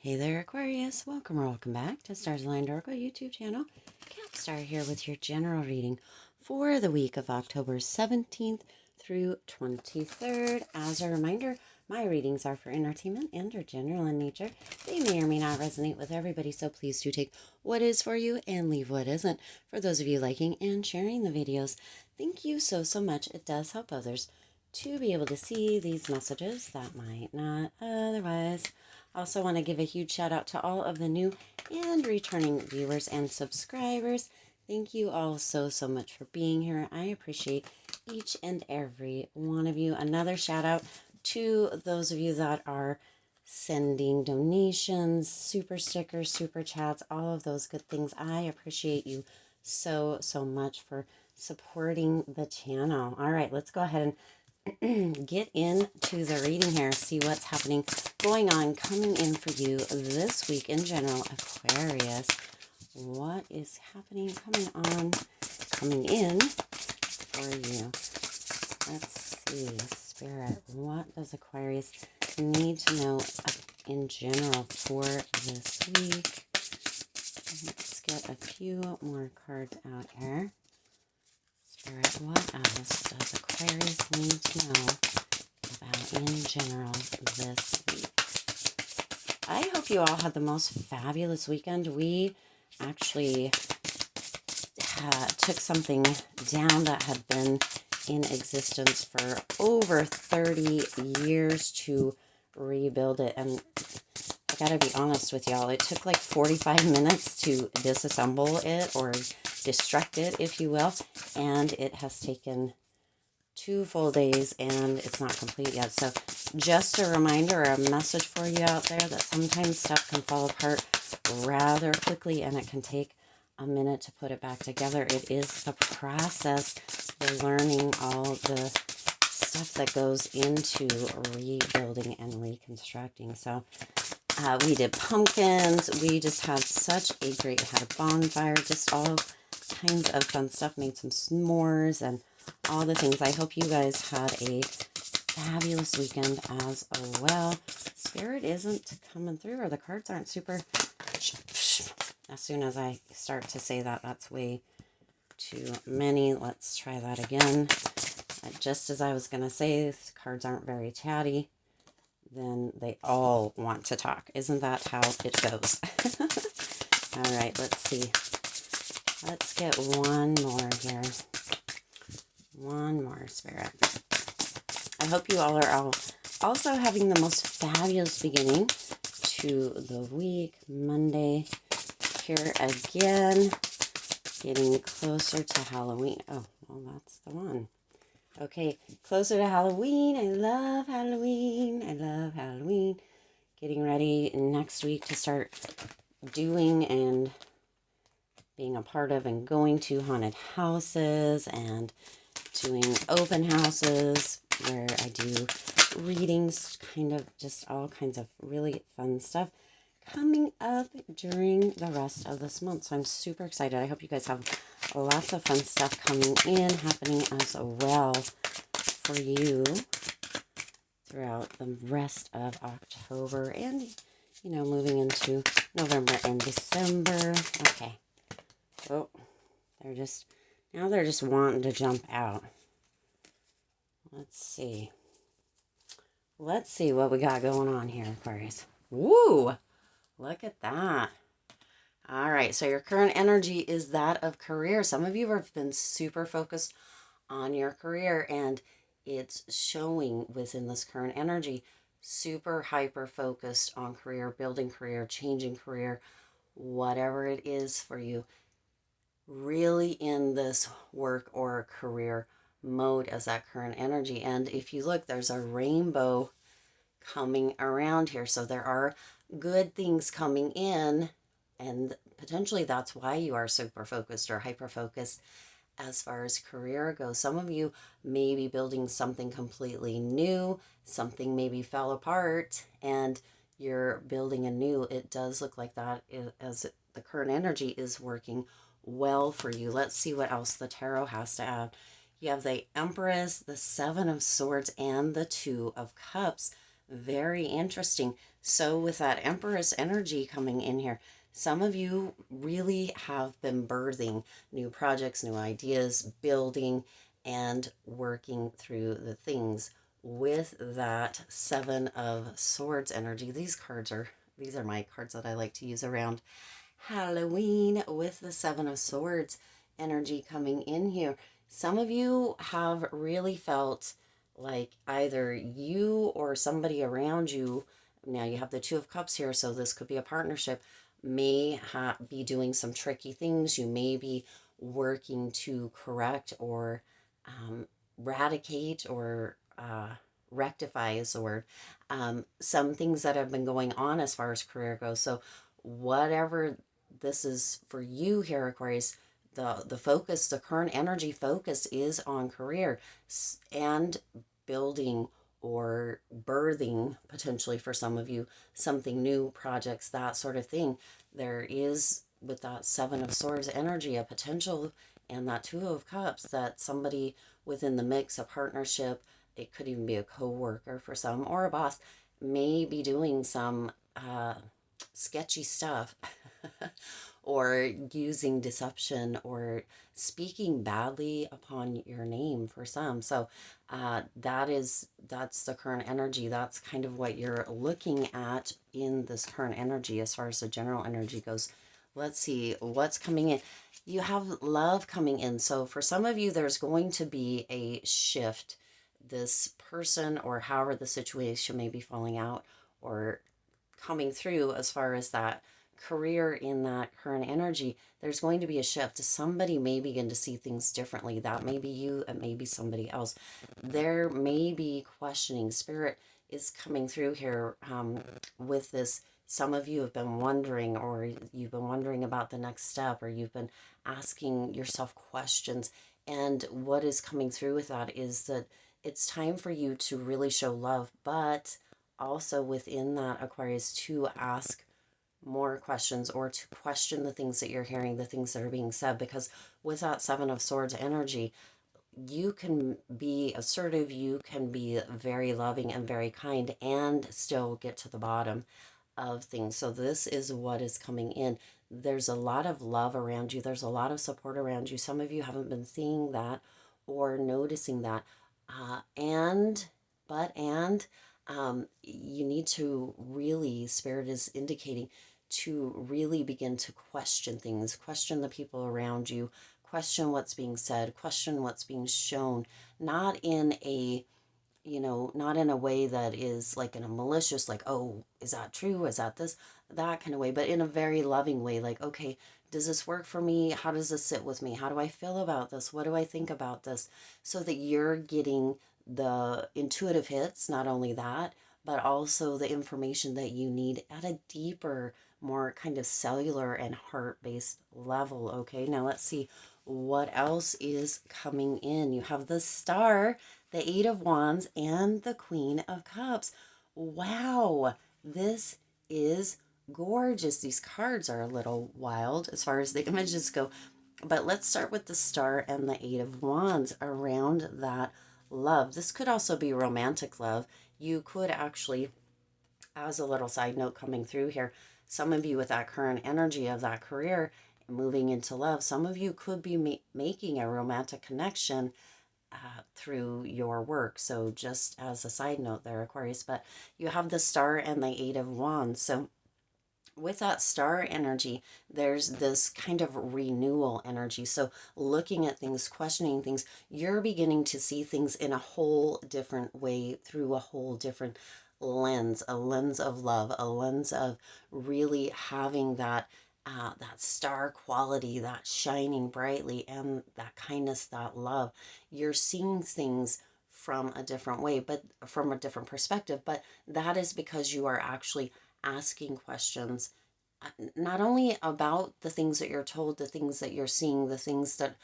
Hey there, Aquarius. Welcome or welcome back to Stars Aligned Oracle YouTube channel. Capstar here with your general reading for the week of October 17th through 23rd. As a reminder, my readings are for entertainment and are general in nature. They may or may not resonate with everybody, so please do take what is for you and leave what isn't. For those of you liking and sharing the videos, thank you so much. It does help others to be able to see these messages that might not otherwise. Also want to give a huge shout out to all of the new and returning viewers and subscribers. Thank you all so much for being here. I appreciate each and every one of you. Another shout out to those of you that are sending donations, super stickers, super chats, all of those good things. I appreciate you so much for supporting the channel. All right, let's go ahead and get into the reading here, see what's happening, going on, coming in for you this week in general, Aquarius. What is happening, coming in for you? Let's see, Spirit, what does Aquarius need to know in general for this week? Let's get a few more cards out here. Spirit, what else does Aquarius need to know about in general this week? I hope you all had the most fabulous weekend. We actually took something down that had been in existence for over 30 years to rebuild it. And I gotta be honest with y'all, it took like 45 minutes to disassemble it or destruct it, if you will, and it has taken 2 full days and it's not complete yet. So just a reminder, a message for you out there that sometimes stuff can fall apart rather quickly and it can take a minute to put it back together. It is the process, the learning, all the stuff that goes into rebuilding and reconstructing. So we did pumpkins. We just had such a great, had a bonfire, just all kinds of fun stuff, made some s'mores and all the things. I hope you guys had a fabulous weekend as well. Spirit isn't coming through, or the cards aren't super. As soon as I start to say that, that's way too many. Let's try that again. Just as I was going to say, the cards aren't very chatty, then they all want to talk. Isn't that how it goes? All right, let's see. Let's get one more here. One more, Spirit. I hope you all are also having the most fabulous beginning to the week. Monday here again. Getting closer to Halloween. Oh, well, that's the one. Okay, closer to Halloween. I love Halloween. I love Halloween. Getting ready next week to start doing and being a part of and going to haunted houses and doing open houses where I do readings, kind of just all kinds of really fun stuff coming up during the rest of this month. So I'm super excited. I hope you guys have lots of fun stuff coming in, happening as well for you throughout the rest of October and, you know, moving into November and December. Okay. Oh, they're just wanting to jump out. Let's see. Let's see what we got going on here, Aquarius. Woo! Look at that. All right, so your current energy is that of career. Some of you have been super focused on your career, and it's showing within this current energy. Super hyper focused on career, building career, changing career, whatever it is for you. Really in this work or career mode as that current energy. And if you look, there's a rainbow coming around here. So there are good things coming in, and potentially that's why you are super focused or hyper focused as far as career goes. Some of you may be building something completely new, something maybe fell apart and you're building anew. It does look like that as the current energy is working well for you. Let's see what else the tarot has to add. You have the Empress, the Seven of Swords, and the Two of Cups Very interesting. So with that Empress energy coming in here, some of you really have been birthing new projects, new ideas, building and working through the things with that Seven of Swords energy. These are my cards that I like to use around Halloween with the Seven of Swords energy coming in here. Some of you have really felt like either you or somebody around you, now you have the Two of Cups here, so this could be a partnership, may be doing some tricky things. You may be working to correct or eradicate or rectify is the word, some things that have been going on as far as career goes. So whatever this is for you here, Aquarius, the focus, the current energy focus is on career and building or birthing, potentially for some of you, something new, projects, that sort of thing. There is, with that Seven of Swords energy, a potential, and that Two of Cups, that somebody within the mix, a partnership, it could even be a co-worker for some, or a boss, may be doing some sketchy stuff or using deception or speaking badly upon your name for some. So that's the current energy. That's kind of what you're looking at in this current energy as far as the general energy goes. Let's see what's coming in. You have love coming in. So for some of you, there's going to be a shift. This person or however the situation may be falling out or coming through as far as that career in that current energy, there's going to be a shift. Somebody may begin to see things differently. That may be you, it may be somebody else. There may be questioning. Spirit is coming through here with this. Some of you have been wondering, or you've been wondering about the next step, or you've been asking yourself questions. And what is coming through with that is that it's time for you to really show love, but also within that, Aquarius, to ask more questions or to question the things that you're hearing, the things that are being said, because with that Seven of Swords energy, you can be assertive, you can be very loving and very kind and still get to the bottom of things. So this is what is coming in. There's a lot of love around you. There's a lot of support around you. Some of you haven't been seeing that or noticing that. You need to really, Spirit is indicating, to really begin to question things, question the people around you, question what's being said, question what's being shown, not in a, not in a way that is like in a malicious, like, oh, is that true? Is that this? That kind of way, but in a very loving way, like, okay, does this work for me? How does this sit with me? How do I feel about this? What do I think about this? So that you're getting the intuitive hits, not only that, but also the information that you need at a deeper, more kind of cellular and heart-based level. Okay, now let's see what else is coming in. You have the Star, the Eight of Wands, and the Queen of Cups. Wow, this is gorgeous. These cards are a little wild as far as the images go, but let's start with the Star and the Eight of Wands around that love. This could also be romantic love. You could actually, as a little side note coming through here, some of you with that current energy of that career moving into love, some of you could be making a romantic connection through your work. So just as a side note there, Aquarius, but you have the Star and the Eight of Wands. So with that Star energy, there's this kind of renewal energy. So looking at things, questioning things, you're beginning to see things in a whole different way, through a whole different lens, a lens of love, a lens of really having that that star quality, that shining brightly, and that kindness, that love. You're seeing things from a different way, but from a different perspective. But that is because you are actually asking questions, not only about the things that you're told, the things that you're seeing, the things that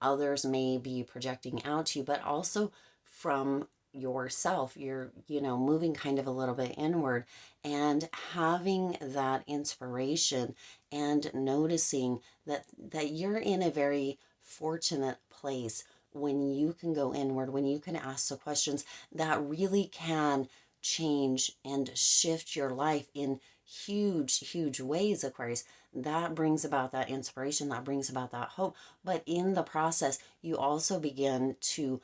others may be projecting out to you, but also from yourself. You're, moving kind of a little bit inward and having that inspiration and noticing that you're in a very fortunate place when you can go inward, when you can ask the questions that really can change and shift your life in huge ways, Aquarius. That brings about that inspiration, that brings about that hope. But in the process, you also begin to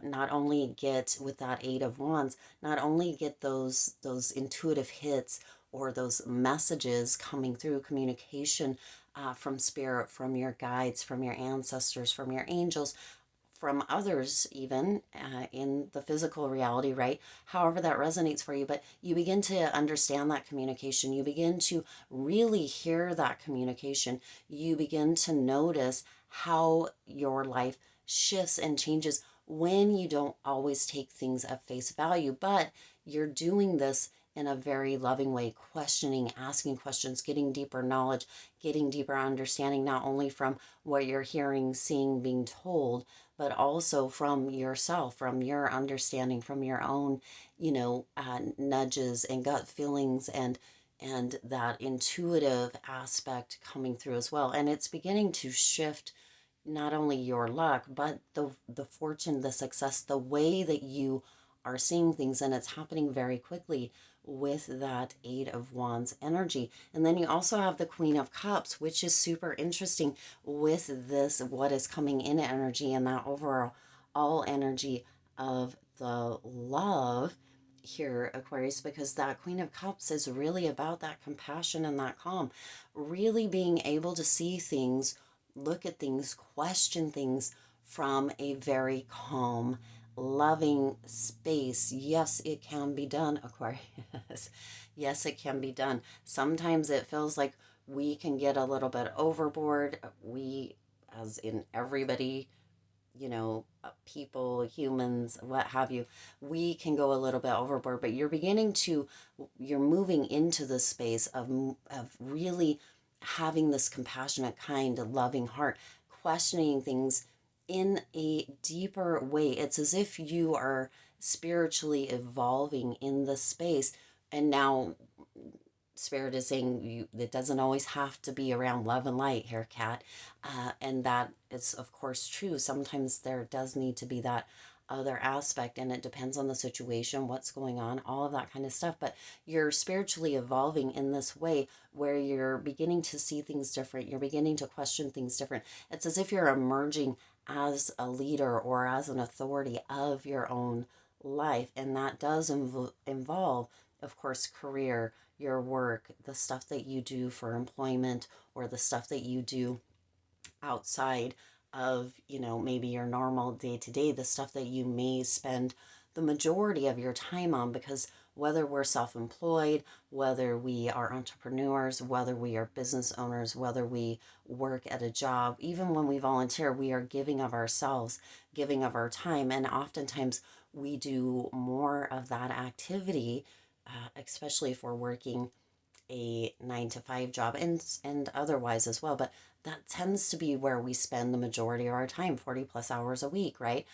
not only get, with that Eight of Wands, not only get those intuitive hits or those messages coming through, communication from spirit, from your guides, from your ancestors, from your angels, from others, even in the physical reality, right? However that resonates for you, but you begin to understand that communication. You begin to really hear that communication. You begin to notice how your life shifts and changes when you don't always take things at face value, but you're doing this in a very loving way, questioning, asking questions, getting deeper knowledge, getting deeper understanding, not only from what you're hearing, seeing, being told, but also from yourself, from your understanding, from your own, nudges and gut feelings, and that intuitive aspect coming through as well. And it's beginning to shift not only your luck, but the fortune, the success, the way that you are seeing things, and it's happening very quickly with that Eight of Wands energy. And then you also have the Queen of Cups, which is super interesting with this, what is coming in energy, and that overall all energy of the love here, Aquarius, because that Queen of Cups is really about that compassion and that calm, really being able to see things, look at things, question things from a very calm, loving space. Yes, it can be done, Aquarius. Yes, it can be done. Sometimes it feels like we can get a little bit overboard. We, as in everybody, people, humans, what have you, we can go a little bit overboard, but you're moving into the space of really having this compassionate, kind, loving heart, questioning things in a deeper way. It's as if you are spiritually evolving in the space. And now Spirit is saying it doesn't always have to be around love and light here, Cat. And that is, of course, true. Sometimes there does need to be that other aspect, and it depends on the situation, what's going on, all of that kind of stuff. But you're spiritually evolving in this way where you're beginning to see things different. You're beginning to question things different. It's as if you're emerging as a leader or as an authority of your own life. And that does involve, of course, career, your work, the stuff that you do for employment, or the stuff that you do outside of, maybe your normal day to day, the stuff that you may spend the majority of your time on, because whether we're self-employed, whether we are entrepreneurs, whether we are business owners, whether we work at a job, even when we volunteer, we are giving of ourselves, giving of our time. And oftentimes we do more of that activity, especially if we're working a 9 to 5 job, and otherwise as well. But that tends to be where we spend the majority of our time, 40 plus hours a week, right?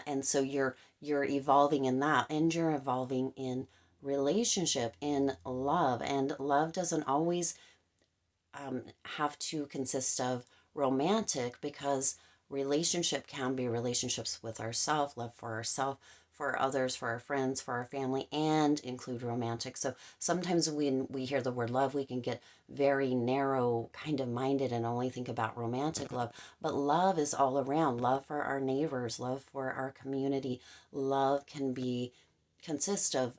And so you're evolving in that, and you're evolving in relationship, in love. And love doesn't always have to consist of romantic, because relationship can be relationships with ourselves, love for ourselves, for others, for our friends, for our family, and include romantic. So sometimes when we hear the word love, we can get very narrow kind of minded and only think about romantic love. But love is all around. Love for our neighbors, love for our community. Love can consist of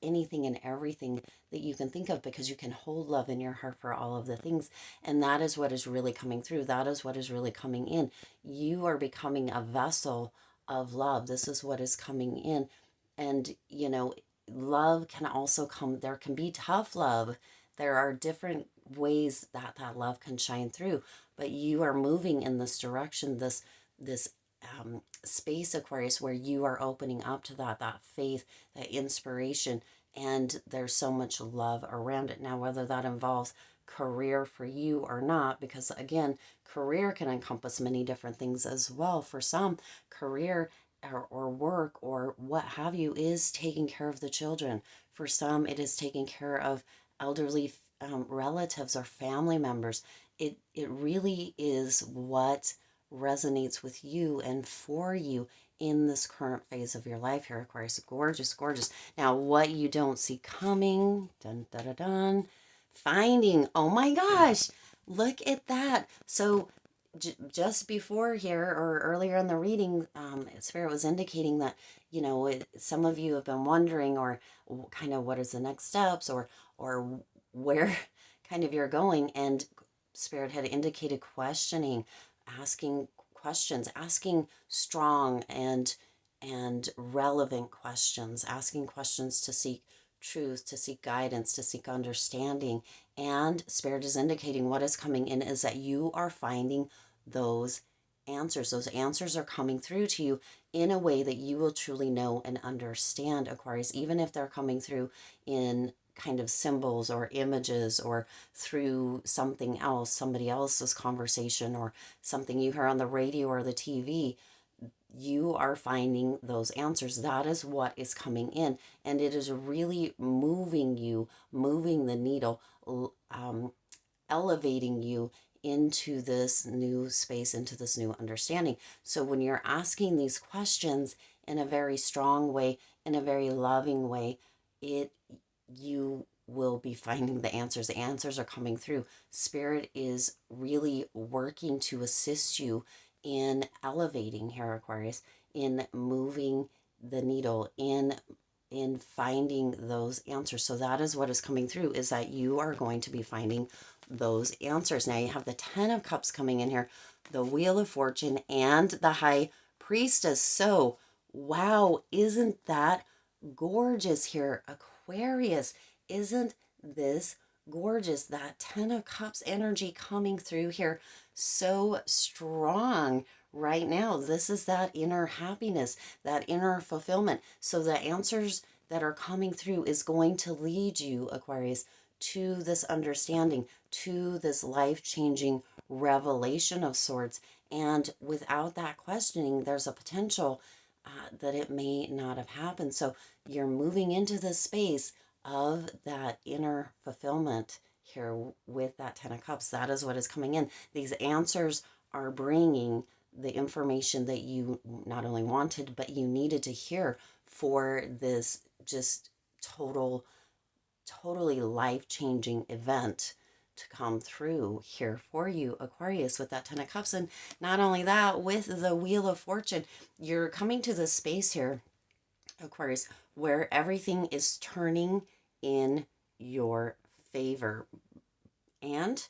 anything and everything that you can think of, because you can hold love in your heart for all of the things. And that is what is really coming through. That is what is really coming in. You are becoming a vessel of love. This is what is coming in. And love can also come, there can be tough love. There are different ways that love can shine through, but you are moving in this direction, this space, Aquarius, where you are opening up to that faith, that inspiration, and there's so much love around it. Now, whether that involves career for you or not, because again, career can encompass many different things as well. For some, career or work or what have you is taking care of the children. For some, it is taking care of elderly relatives or family members. It really is what resonates with you and for you in this current phase of your life here, Aquarius. Gorgeous, gorgeous. Now, what you don't see coming, dun, dun, dun, dun, finding. Oh my gosh, look at that. So just before here or earlier in the reading, Spirit was indicating that, some of you have been wondering, or kind of what is the next steps, or where kind of you're going. And Spirit had indicated questioning, asking questions, asking strong and relevant questions, asking questions to seek truth, to seek guidance, to seek understanding. And Spirit is indicating what is coming in is that you are finding those answers. Those answers are coming through to you in a way that you will truly know and understand, Aquarius, even if they're coming through in kind of symbols or images or through something else, somebody else's conversation or something you hear on the radio or the TV. You are finding those answers. That is what is coming in. And it is really moving you, moving the needle, elevating you into this new space, into this new understanding. So when you're asking these questions in a very strong way, in a very loving way, you will be finding the answers. The answers are coming through. Spirit is really working to assist you in elevating here, Aquarius, in moving the needle, in finding those answers. So that is what is coming through, is that you are going to be finding those answers. Now you have the 10 of Cups coming in here, the Wheel of Fortune, and the High Priestess. So, wow, isn't that gorgeous here, Aquarius? Isn't this gorgeous? That 10 of Cups energy coming through here so strong right now. This is that inner happiness, that inner fulfillment. So the answers that are coming through is going to lead you, Aquarius, to this understanding, to this life-changing revelation of sorts. And without that questioning, there's a potential that it may not have happened. So you're moving into this space of that inner fulfillment here with that 10 of Cups. That is what is coming in. These answers are bringing the information that you not only wanted, but you needed to hear for this just totally life-changing event to come through here for you, Aquarius, with that 10 of Cups. And not only that, with the Wheel of Fortune, you're coming to this space here, Aquarius, where everything is turning in your favor. And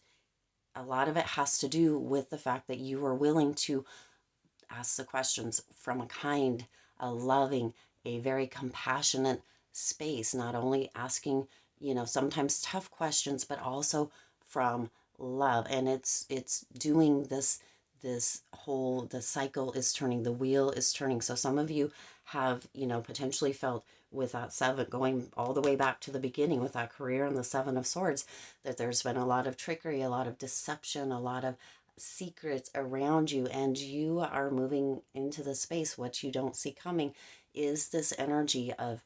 a lot of it has to do with the fact that you are willing to ask the questions from a kind, a loving, a very compassionate space, not only asking, sometimes tough questions, but also from love. And it's doing this whole, the cycle is turning, the wheel is turning. So some of you have, potentially felt with that 7, going all the way back to the beginning with that career and the 7 of Swords, that there's been a lot of trickery, a lot of deception, a lot of secrets around you, and you are moving into the space. What you don't see coming is this energy of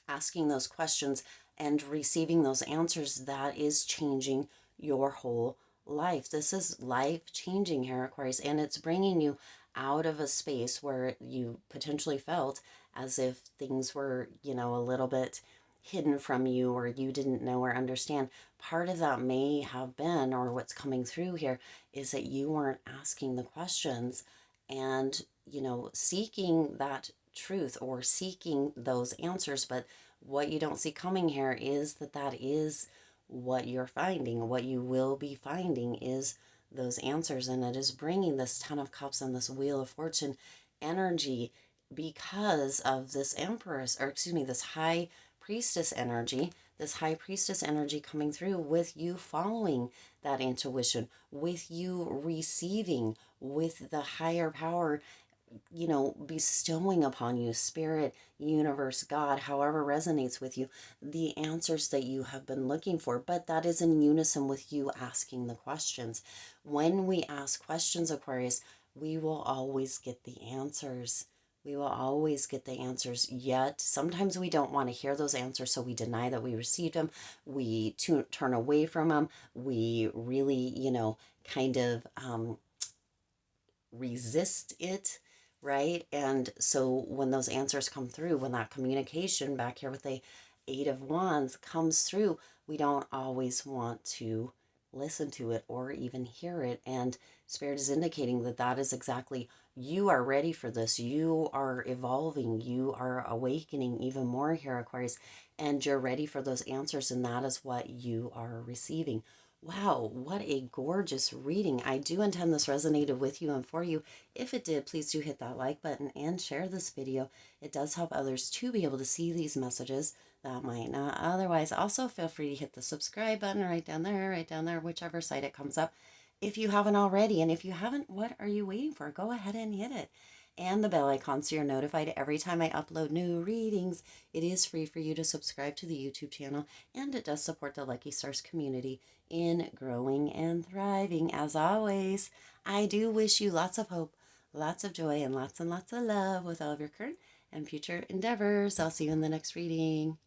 asking those questions and receiving those answers that is changing your whole life. This is life changing here, Aquarius, and it's bringing you out of a space where you potentially felt as if things were, a little bit hidden from you, or you didn't know or understand. Part of that may have been, or what's coming through here, is that you weren't asking the questions and, seeking that truth or seeking those answers. But what you don't see coming here is that is what you're finding. What you will be finding is those answers, and it is bringing this 10 of Cups and this Wheel of Fortune energy because of this Empress, or excuse me, this High Priestess energy, this High Priestess energy coming through with you following that intuition, with you receiving, with the higher power, bestowing upon you, Spirit, universe, God, however resonates with you, the answers that you have been looking for. But that is in unison with you asking the questions. When we ask questions, Aquarius, we will always get the answers. We will always get the answers. Yet sometimes we don't want to hear those answers, so we deny that we received them. We turn away from them. We really, kind of resist it, right? And so when those answers come through, when that communication back here with the Eight of Wands comes through, we don't always want to listen to it or even hear it. And Spirit is indicating that that is exactly, you are ready for this. You are evolving. You are awakening even more here, Aquarius, and you're ready for those answers. And that is what you are receiving. Wow, what a gorgeous reading. I do intend this resonated with you and for you. If it did, please do hit that like button and share this video. It does help others to be able to see these messages that might not otherwise. Also, feel free to hit the subscribe button right down there, whichever side it comes up, if you haven't already. And if you haven't, what are you waiting for? Go ahead and hit it. And the bell icon so you're notified every time I upload new readings. It is free for you to subscribe to the YouTube channel, and it does support the Lucky Stars community in growing and thriving. As always, I do wish you lots of hope, lots of joy, and lots of love with all of your current and future endeavors. I'll see you in the next reading.